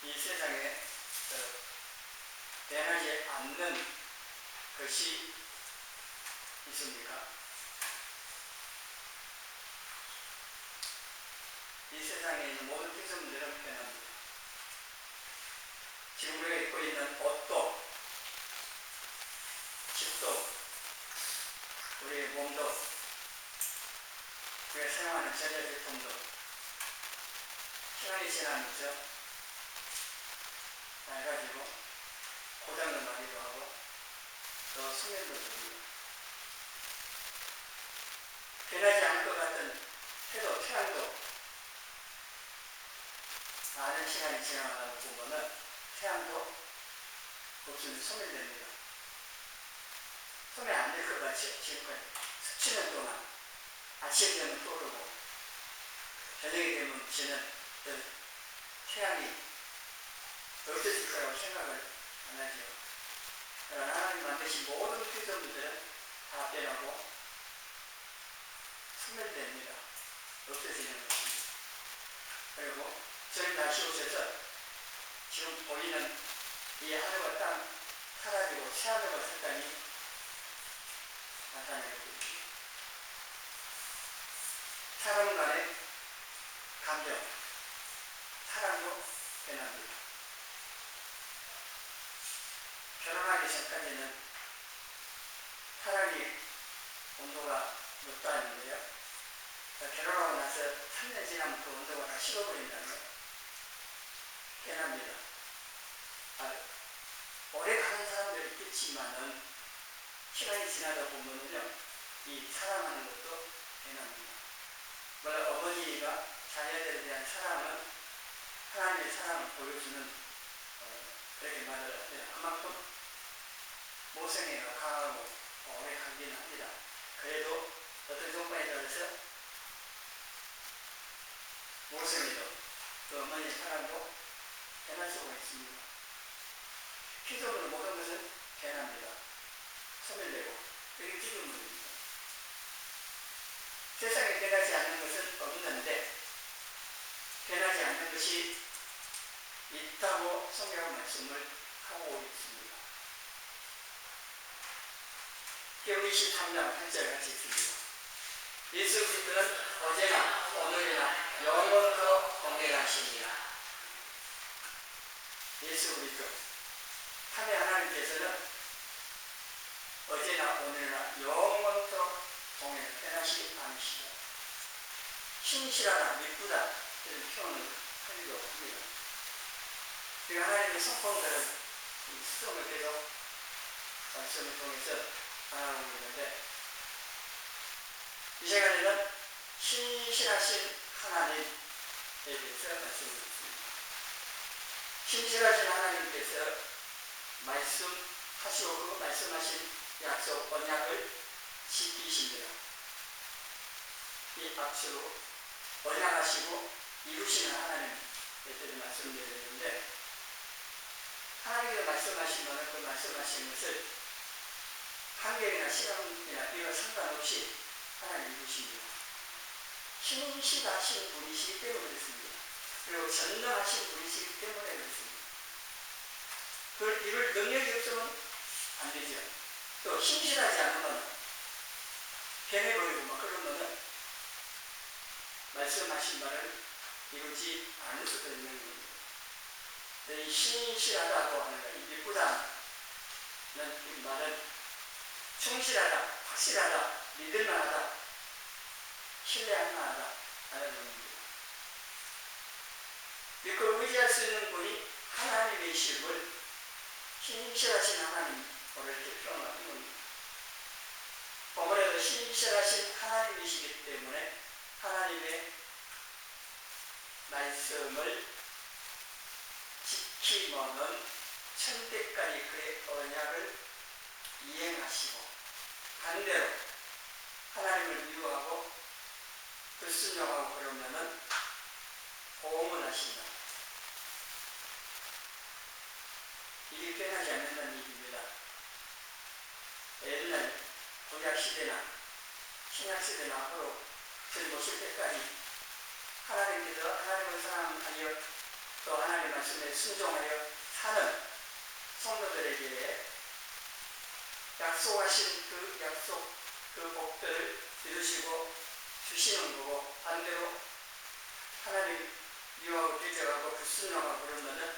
이 세상에 변하지 않는 것이 있습니까? 이 세상에 있는 모든 피조물들은 변합니다. 지금 우리가 입고 있는 옷도, 집도, 우리의 몸도, 우리가 사용하는 전자제품도 시간이 지나면서 낡아지고 고장도 나기도 하고 또 소멸도 됩니다. 변하지 않을 것 같은 태도, 태양도 많은 시간이 지나가다 보면은 태양도 없으면 소멸됩니다. 소멸 안 될 것 같이 지금까지 수천 년 동안 아침이 되면 떠오르고 저녁이 되면 지는 태양이 없어질 거라고 생각을 안 하죠. 그러나 하나님 만드신 모든 피조물들은 다 변하고 소멸됩니다. 없어지는 것입니다. 그리고 저희 날씨 오셔서 지금 보이는 이 하늘과 땅 사라지고 새하늘과 새 땅이 나타나게 됩니다. 사람 간의 감정, 사랑도 변합니다. 결혼하기 전까지는 사랑이 온도가 높다는데요. 결혼하고 나서 3년 지나면 그 온도가 다 식어버린다는 거예요. 변합니다. 오래 가는 사람들이 있겠지만은 시간이 지나다 보면은요, 이 사랑하는 것도 변합니다. 물론 어머니가 자녀들에 대한 사랑은 하나님의 사랑을 보여주는 그렇게 말을 해요. 그만큼 모성애가 강하고 오래 가긴 합니다. 그래도 어떤 조건에 따라서 모성애도 또 어머니의 사랑도 변할 수가 있습니다. 피조물 모든 것은 변합니다. 소멸되고 그게 피조물입니다. 세상에 변하지 않는 것은 없는데 변하지 않는 것이 있다고 성경 말씀을 하고 있습니다. 계시록 23장 8절 같이 읽습니다. 예수 그리스도는 어제나 오늘이나 영원토록 동일하시니라. 예수 그리스도 하나님 하나님께서는 어제나 오늘이나 영원토록 변하지 않으시다. 신실하다, 미쁘다 이런 표현을 하기도 합니다. 그러니까 하나님의 성품들은 수동을 계속 말씀을 통해서 나누고 있는데 이 시간에는 신실하신 하나님에 대해서 말씀을 드립니다. 신실하신 하나님께서 말씀하시고 그 말씀하신 약속, 언약을 지키십니다. 이 앞으로 언약하시고 이루시는 하나님에 대해서 말씀드렸는데 하나님께서 말씀하시면 그 말씀하신 것을 환경이나 시간이나 이와 상관없이 하나님 이루십니다. 신실하신 분이시기 때문에 그렇습니다. 그리고 전능하신 분이시기 때문에 그렇습니다. 그걸 이룰 능력이 없으면 안 되죠. 또 신실하지 않으면 변해버리고 막 그러면은 말씀하신 말을 이루지 않을 수도 있는 겁니다. 이 신실하다고 하는 것, 이 미쁘다는 이 말은 충실하다, 확실하다, 믿을만하다, 신뢰할만하다 하는 의미입니다. 믿고 의지할 수 있는 분이 하나님이심을 신실하신 하나님으로 이렇게 표현하는 겁니다. 본문에도 신실하신 하나님이시기 때문에 하나님의 말씀을 지키면은 천대까지 그의 언약을 이행하시고 반대로 하나님을 미워하고 불순종하고 그러면은 고문하신다. 이게 변하지 않는다는 얘기입니다. 옛날 구약시대나 신약시대나 앞으로 저희 모실 때까지 하나님께서 하나님을 사랑하여 또 하나님의 말씀에 순종하여 사는 성도들에게 약속하신 그 약속, 그 복들을 이루시고 주시는 거고, 반대로 하나님 미워하고 대적하고 불순종하고 그러면은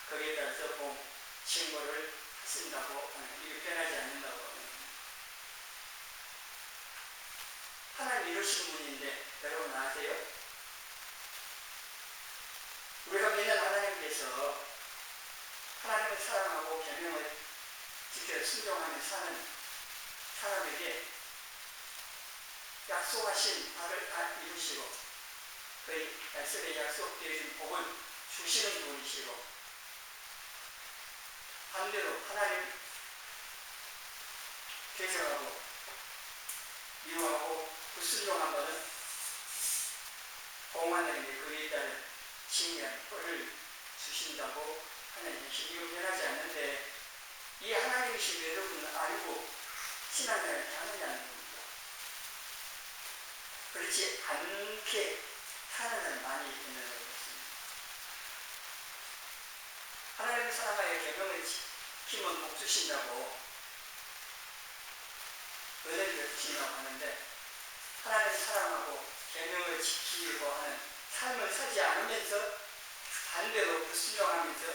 거기에 따라서 신고를 하신다고, 이게 변하지 않는다고. 하나님 이루신 분인데 여러분 아세요? 우리가 믿는 하나님께서 하나님을 사랑하고 계명을 지켜 순종하며 사는 사람에게 약속하신 바를 다 이루시고 그 약속에 약속되어진 복을 주시는 분이시고, 반대로 하나님 대적하고 미워하고 불순종한 것은 공하나님의 그에 따른 징계한 꼴을 주신다고 하나님이시. 이거 변하지 않는데 이 하나님이신 여러분은 알고 신앙생활을 하느냐는 겁니다. 그렇지 않게 사는 사람이 많이 있는 것입니다. 하나님을 사랑하여 계명을 지키면 복 주신다고, 은혜를 주신다고 하는데, 하나님을 사랑하고 계명을 지키려고 하는 삶을 사지 않으면서 반대로 불순종하면서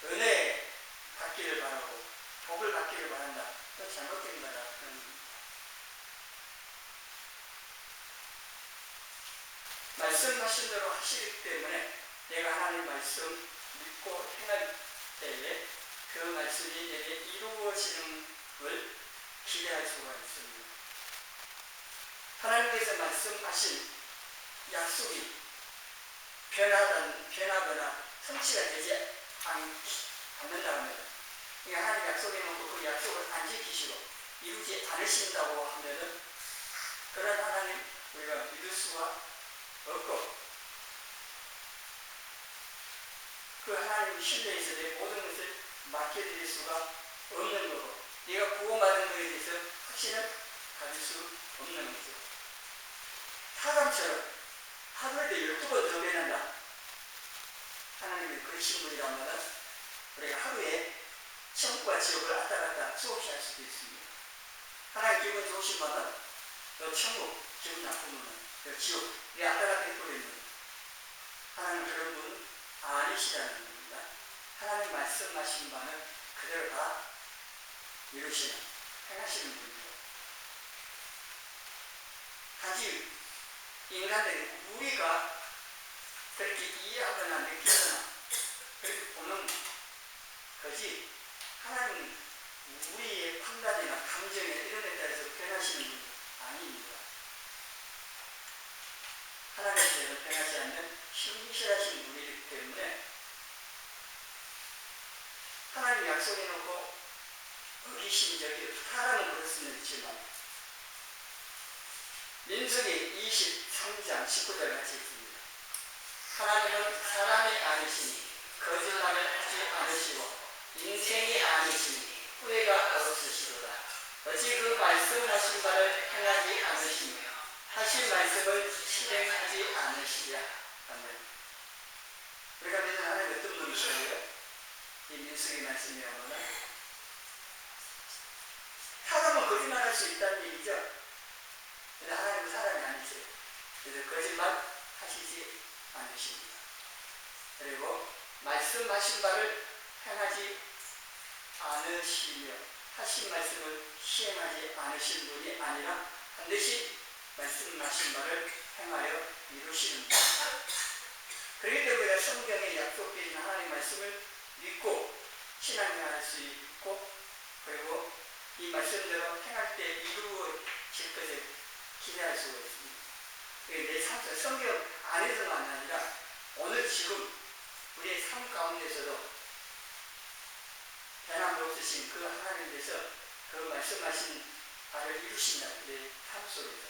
은혜 받기를 바라고 복을 받기를 바란다. 그건 잘못된 거다. 말씀하신 대로 하시기 때문에 내가 하나님 말씀 믿고 행할 때에 그 말씀이 내게 이루어지는 걸 기대할 수가 있습니다. 하나님께서 말씀하신 약속이 변하거나 성취가 되지 않는다고 합니다. 하나님 약속해 놓고 그 약속을 안 지키시고 이루지 않으신다고 하면은 그런 하나님 우리가 믿을 수가 없고, 그 하나님 신뢰해서 내 모든 것을 맡겨드릴 수가 없는 거고, 네가 구원받은 것에 대해서 확신을 가질 수 없는 거죠. 사람처럼 하루에도 12번 더 변한다. 하나님이 그러신 분이라면 우리가 하루에 천국과 지옥을 왔다 갔다 수없이 할 수도 있습니다. 하나님 기분 좋으시면 너 천국, 기분 나쁘면 너 지옥, 내 왔다 갔다 해버리는 하나님 그런 분 아니시라는 겁니다. 하나님 말씀하신 바는 그대로 다 이루시는, 행하시는 분이죠. 단지 인간들이 우리가 그렇게 이해하거나 느끼거나 그렇게 보는 거지, 하나님은 우리의 판단이나 감정에 이런 데 따라서 변하시는 분 아닙니다. 하나님께서 변하지 않는 신실하신 분이기 때문에 하나님 약속해 놓고 어기신 적이 사람은 그럴 수는 있지만, 민수기 23장 19절 같이 있습니다. 하나님은 사람이 아니시니 거짓말을 하지 않으시고 인생이 아니시니 후회가 없으시도다. 어찌 그 말씀하신 바를 행하지 않으시며 하신 말씀을 실행하지 않으시랴. 아멘. 우리가 믿는 하나님 어떤 분이시고요? 이 민수기 말씀이라고는 사람은 거짓말할 수 있다는 얘기죠. 근데 하나님은 사람이 아니세요. 그래서 거짓말 하시지 않으십니다. 그리고 말씀하신 바를 행하지 않으시며 하신 말씀을 시행하지 않으신 분이 아니라 반드시 말씀하신 바를 행하여 이루시는 분. 그렇기 때문에 우리가 성경에 약속되어 하나님 말씀을 믿고 신앙생활 할 수 있고, 그리고 이 말씀대로 행할 때 이루어질 것을 기대할 수가 있습니다. 내 삶, 성경 안에서만 아니라 오늘 지금 우리의 삶 가운데서도 변함없으신 그 하나님께서 그 말씀하신 바를 이루신다. 내 삶 속에서.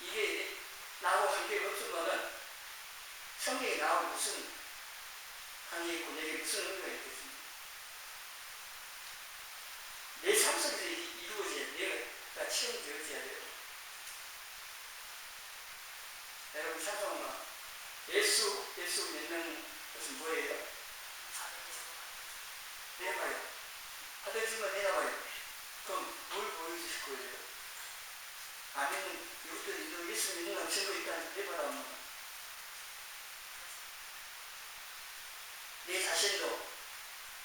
이게 나하고 관계가 없으면은 성경에 나하고 무슨 관계 있고 내게 무슨 의미가 있겠습니까? 내 삶 속에서 이루어져야 내가 체험되어져야 돼요. 여러분 찬송가 예수 믿는 것은 뭐예요? 내봐요. 받은 증거 내놔봐요. 그럼 뭘 보여주실 거예요? 아니면 이것도 예수 믿는 건 증거 있다는 내봐라. 내 자신도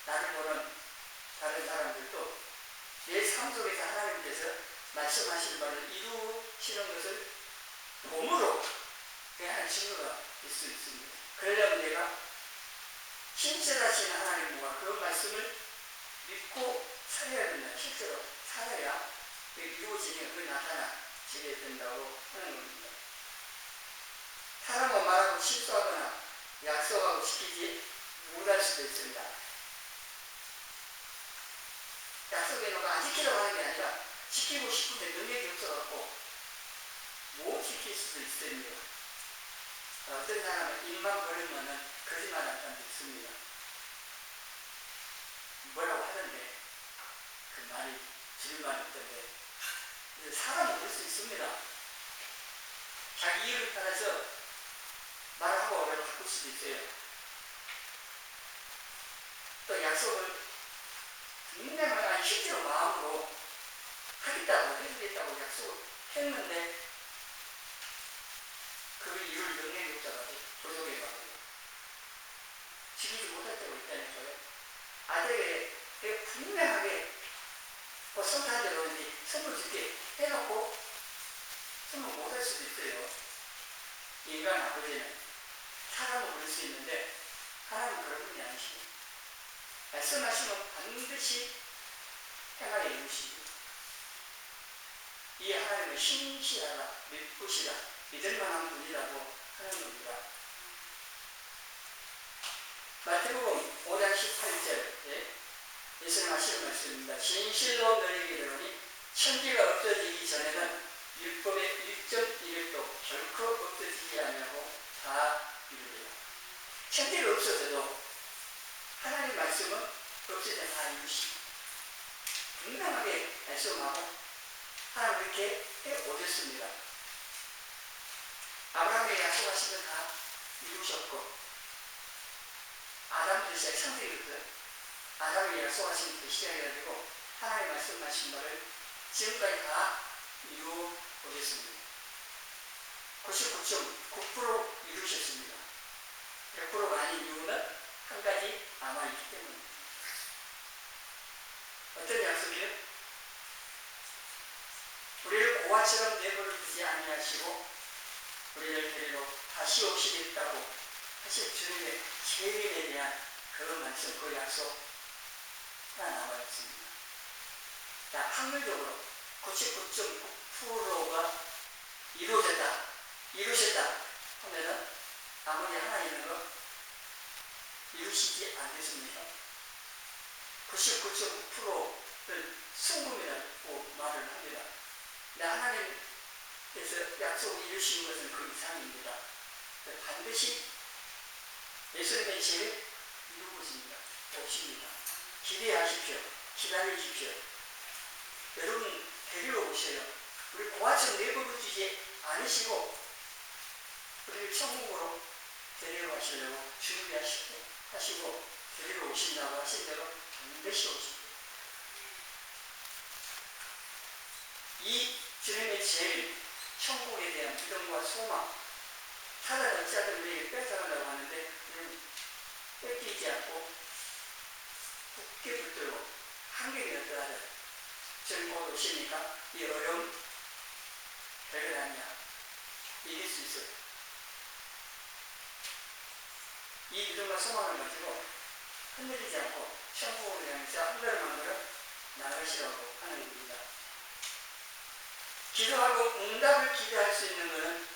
나를 보는 다른 사람들도 내 삶 속에서 하나님께서 말씀하시는 바를 이루시는 것을 몸으로 하나님 증거가 될 수 있습니다. 그러려면 내가 신실하신 하나님과 그 말씀을 믿고 살아야 된다. 실제로 살아야 이루어지는 그 나타나지게 된다고 하는 겁니다. 사람은 말하고 실수하거나 약속하고 지키지 못할 수도 있습니다. 약속해놓고 안 지키려고 하는 게 아니라 지키고 싶은데 능력이 없어갖고 못 지킬 수도 있습니다. 어떤 사람은 입만 벌리면 거짓말하는 사람도 있습니다. 뭐라고 하던데 그 말이 줄임말이 있던데 사람은 그럴 수 있습니다. 자기 이유를 따라서 말하고 어려워 바꿀 수도 있어요. 또 약속을 분명하게 실제로 마음으로 하겠다고 해주겠다고 약속했는데 그 이유를 능력이 없어가지고 부족해가지고 지키지 못할 때가 있다는 거예요. 아들에게 내가 분명하게 성탄제로 선물 줄게 해놓고 선물 못할 수도 있어요. 인간 아버지는 사람은 그럴 수 있는데 하나님은 그런 분이 아니시고 말씀하시면 반드시 행하여 이루시고 이 하나님은 신실하다, 믿으시다, 믿을만한 분이라고 하는 겁니다. 마태복음 5장 18절에 예수님 하시는 말씀입니다. 진실로 너희에게 이르노니 천지가 없어지기 전에는 율법의 1.1도 결코 없어지지 않냐고 다 이루리라. 천지가 없어져도 하나님 말씀은 없어져 다 이루시고 분명하게 말씀하고 하나님 이렇게 해오셨습니다. 아브라함에게 약속하신 걸 다 이루셨고 아담부터 시작 창세기부터 아담에게 약속하신 그 시작해가지고 하나님 말씀하신 말을 지금까지 다 이루어 오셨습니다. 99.9% 이루셨습니다. 100%가 아닌 이유는 한 가지 남아있기 때문입니다. 어떤 약속이요? 우리를 고아처럼 내버려 두지 아니하시고 우리를 데리러 다시 오시겠다고 하실 주님의 재림에 대한 그 말씀, 그 약속 하나 남아있습니다. 자, 확률적으로 99.9%가 이루셨다 하면은 나머지 하나 있는 거 이루시지 않겠습니까? 99.9%를 승부이라고 말을 합니다. 근데 하나님께서 약속을 이루시는 것은 그 이상입니다. 반드시 예수님의 죄를 이루어집니다. 오십니다. 기대하십시오. 기다리십시오. 여러분 데리러 오셔요. 우리 고아처럼 내버려 두지 않으시고 우리를 천국으로 데려가시려고 준비하시고 데리러 오신다고 하신 대로 반드시 오십니다. 이 주님의 제일 천국에 대한 믿음과 소망 사단 어찌하든 우리에게 뺏어간다고 하는데 우리는 뺏기지 않고 굳게 붙들고 한결이 어떠하든 주님 곧 오시니까 이 어려움 별거 아니야. 이길 수 있어요. 이 믿음과 소망을 가지고 흔들리지 않고 천국을 향해서 한 걸음 한 걸음 나가시라고 하는 겁니다. 기도하고 응답을 기대할 수 있는 것은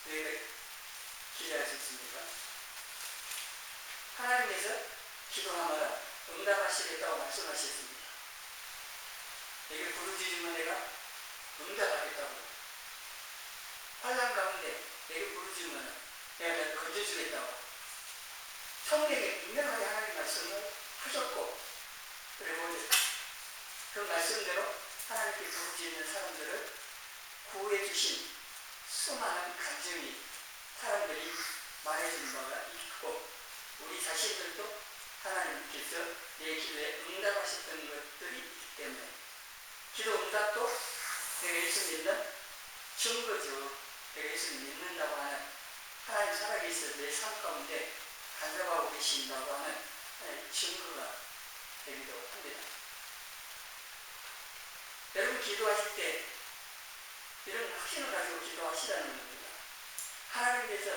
왜 기대할 수 있습니까? 하나님께서 기도하면 응답하시겠다고 말씀하셨습니다. 내게 부르짖으면 내가 응답하겠다고. 환난 가운데 내게 부르짖으면 내가 건져주겠다고. 성경에 분명하게 하나님 말씀을 하셨고 그리고 그 말씀대로 하나님께 부르짖는 사람들을 구해주신 수많은 간증이 사람들이 말해준 바가 있고 우리 자신들도 하나님께서 내 기도에 응답하셨던 것들이 있기 때문에 기도 응답도 내가 예수 믿는 증거죠. 내가 예수 믿는다고 하는 하나님 살아계셔서 내 삶 가운데 간섭하고 계신다고 하는 하나님의 증거가 되기도 합니다. 여러분 기도하실 때 이런 확신을 가지고 기도하시라는 겁니다. 하나님께서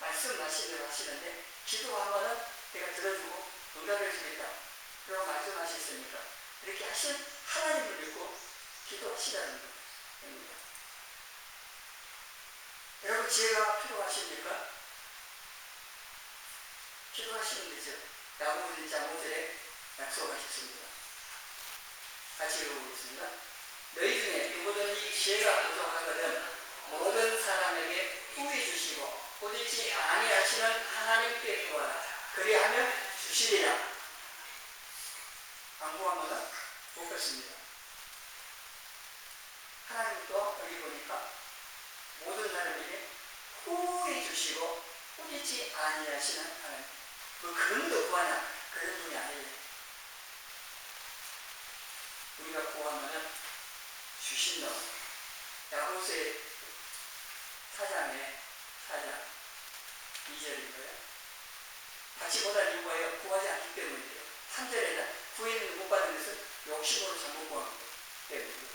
말씀하시려고 하시는데 기도하면은 내가 들어주고 응답해 주겠다. 그러고 말씀하셨으니까 이렇게 하신 하나님을 믿고 기도하시라는 겁니다. 여러분 지혜가 필요하십니까? 기도하시면 되죠. 야고보 1장 5절에 약속하셨습니다. 같이 읽어보겠습니다. 너희 중에 누구든지 지혜가 부족하거든 모든 사람에게 후히 주시고 꾸짖지 아니하시는 하나님께 구하라. 그리하면 주시리라. 안 구하면 못 받습니다. 하나님도 여기 보니까 모든 사람에게 후히 주시고 꾸짖지 아니하시는 하나님. 그런 거 구하냐? 그런 분이 아니에요. 우리가 구하면 주신다. 야고보서의 4장의 4장 2절인가요? 같이 보다 이유가요. 구하지 않기 때문이에요. 3절에는 구했는데 못 받은 것은 욕심으로 전부 구하는 것 때문이고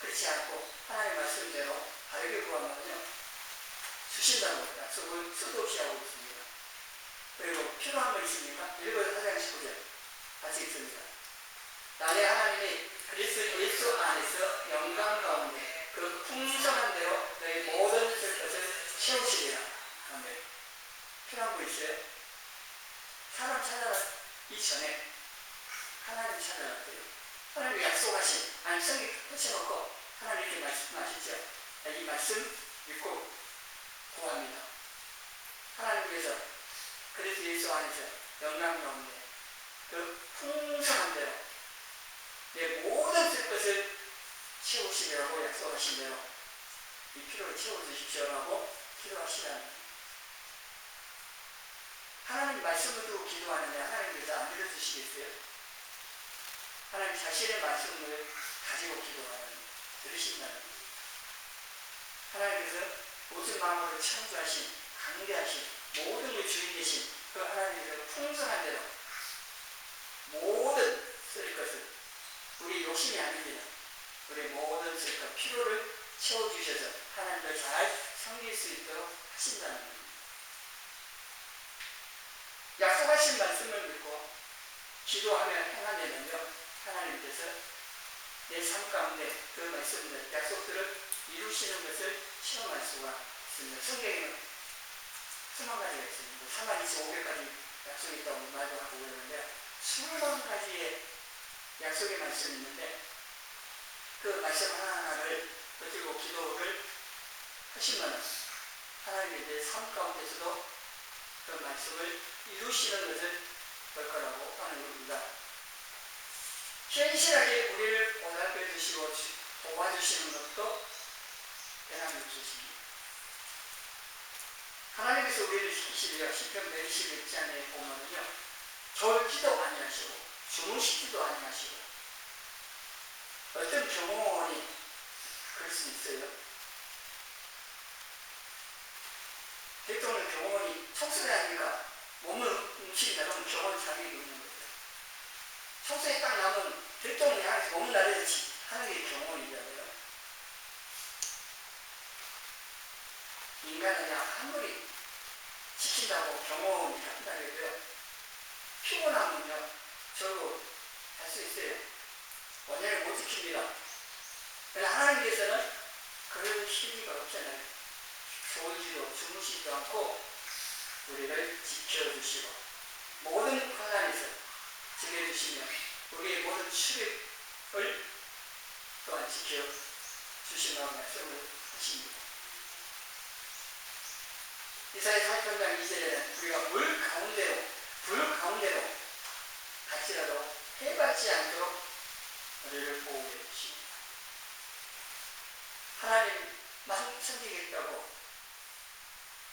그렇지 않고 하나님의 말씀대로 바르게 구하면요 주신다고 약속을 수도 없이 하고 있습니다. 그리고 필요한 거 있습니까? 읽어서 4장 19절 같이 읽습니다. 나의 하나님이 그리스도 예수 안에서 영광 가운데 그 풍성한 대로 너희 모든 것을 채우시리라. 아멘. 필요한 거 있어요? 사람 찾아가기 전에 하나님 찾아갔대요. 하나님이 약속하신 성경 펼쳐놓고 하나님 이렇게 말씀하시죠. 이 말씀 믿고 구합니다. 하나님께서 그리스도 예수 안에서 영광 가운데 그 풍성한 대로 내 모든 것을 채우시려고 약속하신 대로 이 필요를 채워주십시오라고 기도하시라는 하나님 말씀을 두고 기도하는데 하나님께서 안 들어주시겠어요? 하나님 자신의 말씀을 가지고 들으신다는 거예요. 하나님께서 모든 마음으로 창조하신 강대하신 모든 게 주인 되신 그 하나님께서 풍성한 대로 모든 쓸 것을 우리 욕심이 아닙니다. 우리 모든 쓸 것 필요를 채워주셔서 하나님을 잘 섬길 수 있도록 하신다는 겁니다. 약속하신 말씀을 믿고 기도하며 행하면요 하나님께서 내 삶 가운데 그 말씀들, 약속들을 이루시는 것을 체험할 수가 있습니다. 성경에는 수만 가지가 있습니다. 32,500가지 약속이 있다고 말도 하고 그러는데 수만 가지의 약속의 말씀이 있는데 그 말씀 하나하나를 가지고 기도를 하시면 하나님이 내 삶 가운데서도 그 말씀을 이루시는 것을 볼 거라고 하는 겁니다. 현실하게 우리를 보살펴 주시고 도와주시는 것도 대한민국입니다. 하나님께서 우리를 시키시려 시편 121장에 보면요 졸지도 아니하시고 주무시지도 아니하시고 어떤 경호원이 그럴 수 있어요. 대통령 경호원이 청소를 하니까 몸을 움직인다 그러면 경호원 자격이 있는 거예요. 청소에 딱 나면 대통령이 하나씩 몸을 나르듯이 하는 게 경호원이잖아요. 인간은 그냥 아무리 지킨다고 경호원이 한다 해도요 피곤하면요 저도 할 수 있어요. 원인을 못 지킵니다. 그러나 하나님께서는 그럴 힘이가 없잖아요. 졸지도 주무시지도 않고 우리를 지켜주시고 모든 환난에서 지켜주시며 우리의 모든 출입을 또한 지켜주신다는 말씀을 하십니다. 이사야 40장 2절에는 우리가 물 가운데로 불 가운데로 갈지라도 해받지 않도록 우리를 보호해 주십니다. 하나님만 섬기겠다고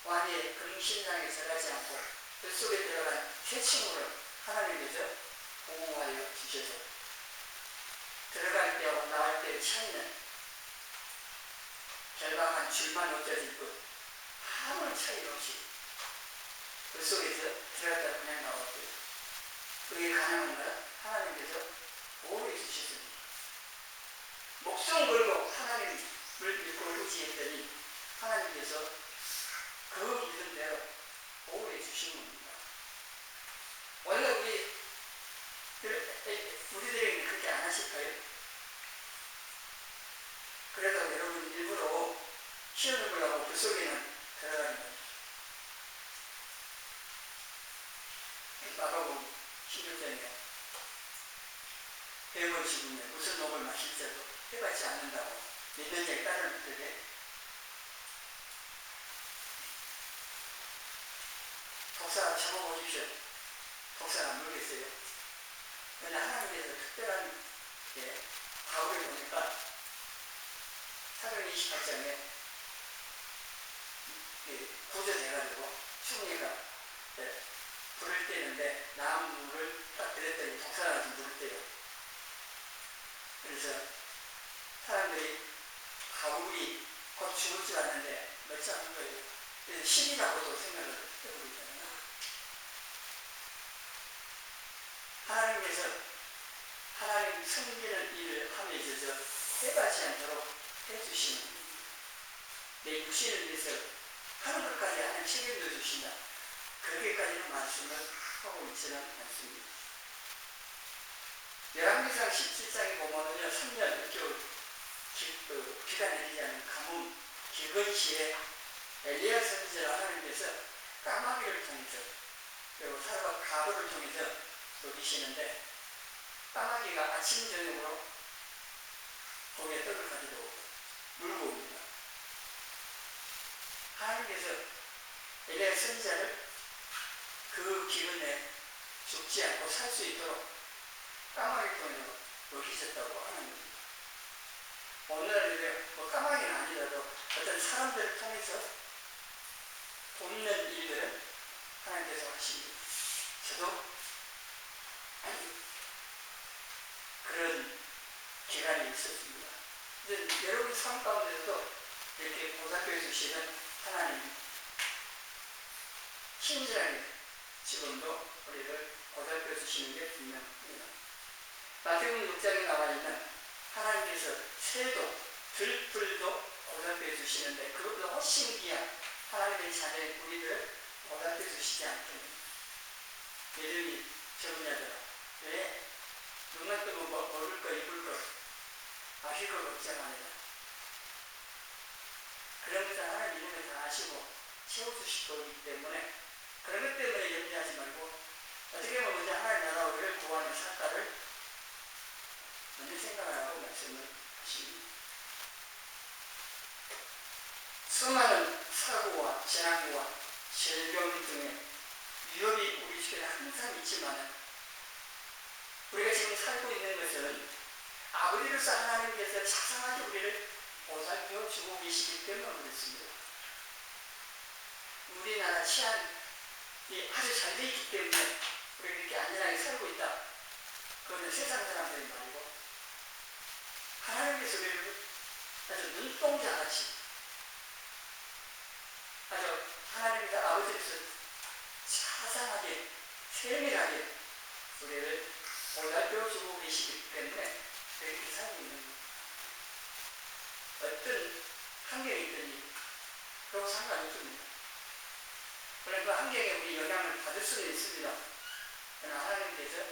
왕의 금신상에 절하지 않고 그 속에 들어간 새 친구를 하나님께서 보호하여 주셔서 들어갈 때와 나올 때의 차이는 결박한 줄만 어쩌질 뿐 아무런 차이 없이 그 속에서 들어갔다 그냥 나왔고요. 그게 가능한가? 하나님께서 보호해 주셨습니다. 목숨 걸고 하나님을 믿고 의지했더니 하나님께서 그 믿은 대로 보호해 주신 겁니다. 원래 우리들에게는 그렇게 안 하실까요? 그래도 여러분 일부러 시험을 보려고 그 속에는 들어가는 거죠. 마가복음 16장에 배움을 죽으며 무슨 녹을 마실 때도 해받지 않는다고 믿는 자에 따르는 때에 독사 잡아보십시오. 독사가 안 물겠어요. 그런데 하나님께서 특별한 바울을 보니까 사도행 28장에 구조돼가지고 충리가 불을 떼는데 나무를 딱 들였더니 독사가 좀 불을 떼요. 그래서 사람들이 바울이 곧 죽을 줄 알았는데 멀지 않은 거예요. 그래서 신이라고도 생각을 해버리잖아요. 하나님께서 하나님 섬기는 일을 함에 있어서 해받지 않도록 해주시는 내 육신을 위해서 하는 것까지 하나님 책임져 주신다. 그렇게까지는 말씀을 하고 있지는 않습니다. 열왕기상 17장에 보면은요, 3년 비가 내리지 않은 가뭄, 기근시에 엘리야 선지자를 하나님께서 까마귀를 통해서 그리고 사람과 가부를 통해서 녹이시는데 까마귀가 아침 저녁으로 거기에 떡을 가지고 물고 옵니다. 하나님께서 엘리야 선지자를 그 기근에 죽지 않고 살 수 있도록 까마귀 통해서 녹이셨다고 하는 오늘날에 까마귀는 아니라도 어떤 사람들을 통해서 돕는 일들은 하나님께서 하십니다. 저도 그런 기간이 있었습니다. 근데 여러분 삶 가운데서도 이렇게 보살펴 주시는 하나님 친절하게 지금도 우리를 보살펴 주시는 게 분명합니다. 마태복음 6장에 나와 있는 하나님께서 새도 들풀도 보살펴 주시는데 그것보다 훨씬 귀한 하나님의 자녀인 우리를 보살펴 주시지 않겠느냐. 믿음이 적은 자들아, 왜 눈만 뜨면 먹을 거 입을 거 마실 거 걱정하느냐. 그런 것들 하나님 이름을 다 아시고 채워주실 거기 때문에 그런 것 때문에 염려하지 말고 어떻게 보면 먼저 하나님 나라 우리를 구하는 사과를 먼저 생각하라고 말씀을 하십니다. 수많은 사고와 재난과 질병 등의 위협이 우리 주변에 항상 있지만 우리가 지금 살고 있는 것은 아버지로서 하나님께서 자상하게 우리를 보살펴 주고 계시기 때문에 그렇습니다. 우리나라 치안이 아주 잘 돼 있기 때문에 우리가 이렇게 안전하게 살고 있다. 그거는 세상 사람들이 말이고 하나님께서 우리를 아주 눈동자같이 아주 하나님께서 아버지로서 자상하게 세밀하게 우리를 보살펴 주고 계시기 때문에 이렇게 살고 있는 겁니다. 어떤 환경이 있든지 그런 상관없습니다. 그러나 그 환경에 우리 영향을 받을 수는 있습니다. 그러나 하나님께서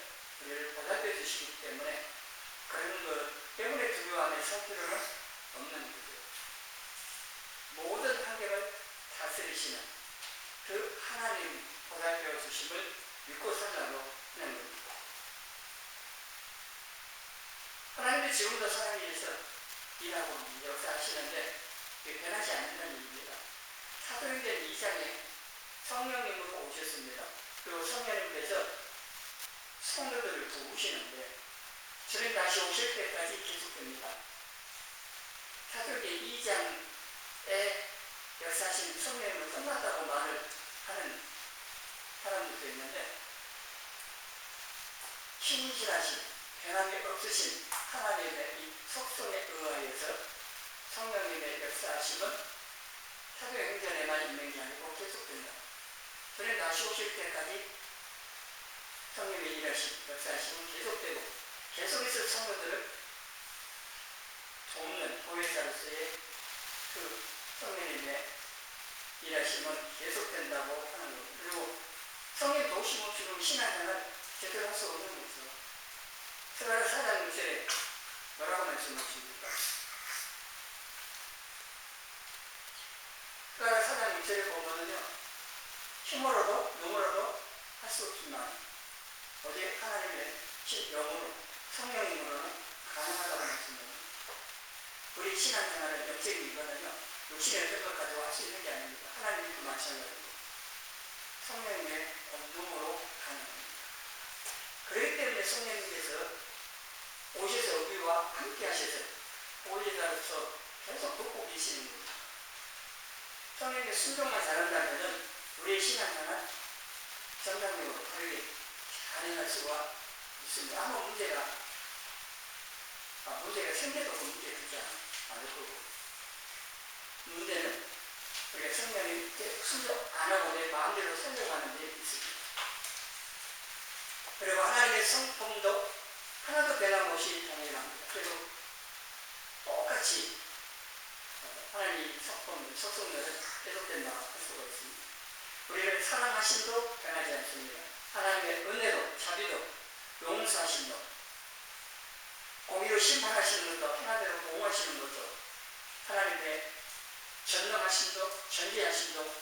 우리를 보살펴 주시기 때문에 그런 것 때문에 두려워하며 살 필요는 없는 거죠. 모든 환경을 다스리시는 그 하나님 보살펴 주심을 믿고 살라고 하는 겁니다. 하나님은 지금도 사람 위해서 일하고 역사하시는데 변하지 않는 일입니다. 사도행전 2장에 성령님으로 오셨습니다. 그리고 성령님께서 성도들을 도우시는데 주님 다시 오실 때까지 계속됩니다. 사도행전 2장에 역사하신 성령님은 끝났다고 신실하신 변함이 없으신 하나님의 이 속성에 의하여서 성령님의 역사하심은 사도행전에만 있는 게 아니고 계속된다. 저는 다시 오실 때까지 성령의 일하심, 역사하심은 계속되고 계속해서 성도들을 돕는 보혜사로서의 그 성령님의 일하심은 계속된다고 하는 것. 그리고 성령 도우심 없이는 신앙생활을 제대로 할 수 없는 거죠. 스가랴 4장 6절에 뭐라고 말씀하십니까? 스가랴 4장 6절에 보면은요, 힘으로도 눈으로도 할 수 없지만 오직 하나님의 영으로 성령님으로는 가능하다고 말씀합니다. 우리 신앙생활을 영적이거든요, 육신의 뜻을 가지고 할 수 있는 게 아닙니다. 하나님도 마찬가지고 성령님의 권능으로 가능합니다. 그렇기 때문에 성령님께서 오셔서 우리와 함께 하셔서 보혜사로서 계속 돕고 계시는 겁니다. 성령의 순종만 잘한다면 우리의 신앙생활 정상적으로 바르게 가능할 수가 있습니다. 아무 문제가 생겨도 그 문제 되지 않을 거고, 문제는 우리가 성령님께 순종 안 하고 내 마음대로 살려가는 데 있습니다. 그리고 하나님의 성품도 하나도 변함없이 동일합니다. 그리고 똑같이 하나님의 속성들은 계속된다고 할 수가 있습니다. 우리를 사랑하심도 변하지 않습니다. 하나님의 은혜도, 자비도, 용서하심도, 공의로 심판하시는 것도, 하나대로 보호하시는 것도, 하나님의 전능하심도, 전지하심도,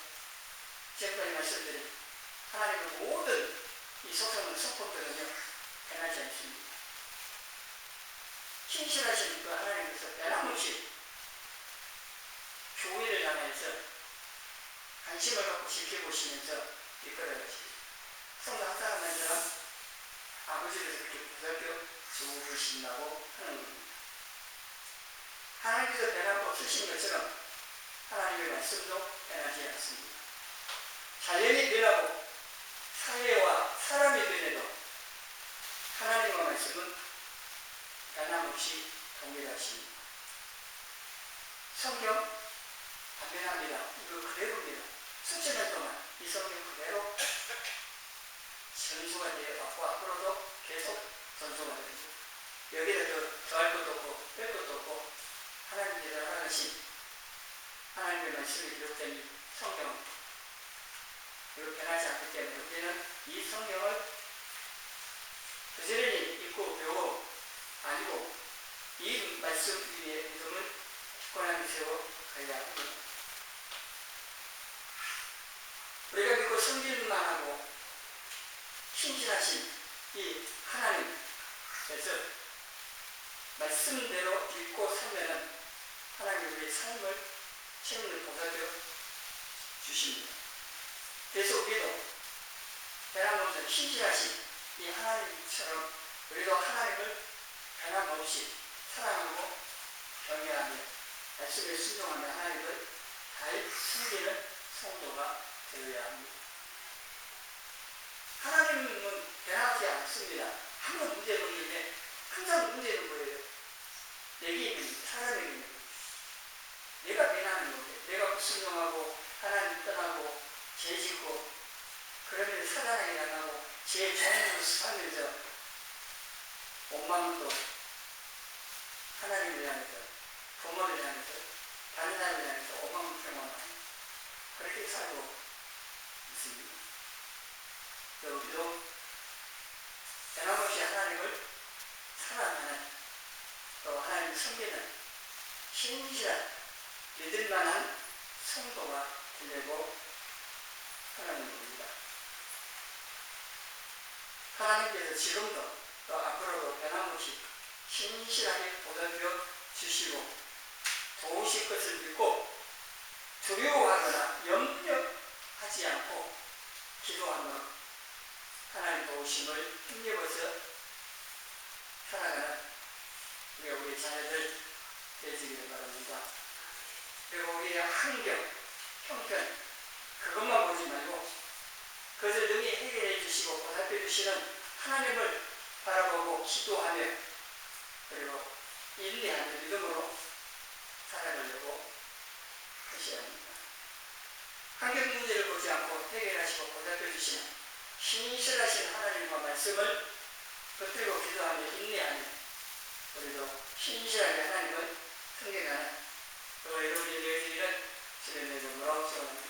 지금까지 말씀드린 하나님의 모든 이 속성은 성품들은요, 변하지 않습니다. 신실하신 그 하나님께서 변함없이 교회를 향해서 관심을 갖고 지켜보시면서 이끌어가시죠. 성도 한 사람 한 사람 아버지를 그렇게 보살펴 주신다고 하는 겁니다. 하나님께서 변함없으신 것처럼 하나님의 말씀도 변하지 않습니다. 자연이 변하고 사회와 사람이 변해도 하나님의 말씀은 변함없이 동일하십니다. 성경 안 변합니다. 이거 그대로입니다. 수천 년 동안 이 성경 그대로 전수가 되어왔고 앞으로도 계속 전수가 됩니다. 여기에 더할 것도 없고 뺄 것도 없고 하나님께서 허락하신 하나님의 말씀이 기록된 이 성경, 이거 변하지 않기 때문에 우리는 이 성경을 부지런히 읽고 배워 알고 이 말씀 위에 믿음을 굳건하게 세워 가야 합니다. 우리가 믿고 섬기기만 하고 신실하신 이 하나님께서 말씀대로 읽고 살면은 하나님이 우리의 삶을 책임을 보살펴 주십니다. 그래서 우리도 변함없는 신실하신 이 하나님처럼 우리도 하나님을 변함없이 사랑하고 경외하며 말씀에 순종하며 하나님을 잘 섬기는 성도가 되어야 합니다. 하나님은 변하지 않습니다. 한번 문제 걸리면 항상 문제는 뭐예요? 내게 사람에게 있는 거예요. 내가 변하는 거예요. 내가 순종하고 하나님 떠나고 죄 짓고 그러면 사단에게 나가고 죄 좋은 것을 살면서 원망도 하나님을 향해서 부모를 향해서 다른 사람을 향해서 원망평만 그렇게 살고 있습니다. 우리도 변함없이 하나님을 사랑하는 또 하나님을 섬기는 신실한 믿을만한 성도가 되려고 하나님 겁니다. 하나님께서 지금도 또 앞으로도 변함없이 신실하게 보살펴 주시고 도우실 것을 믿고 두려워하거나 염려하지 않고 기도하며 하나님 도우심을 힘입어서 살아가는 우리 자녀들 되시기를 바랍니다. 그리고 우리의 환경, 형편 그것만 보지 말고 그것을 능히 해결해 주시고 보살펴 주시는 하나님을 바라보고 기도하며 그리고 인내하며 믿음으로 살아가려고 하셔야 합니다. 환경 문제를 보지 않고 해결하시고 보살펴 주시는 신실하신 하나님과 말씀을 붙들고 기도하며 인내하며 우리도 신실하게 하나님을 섬겨가는 또 여러분이 되어지기를 주님의 이름으로 축원합니다.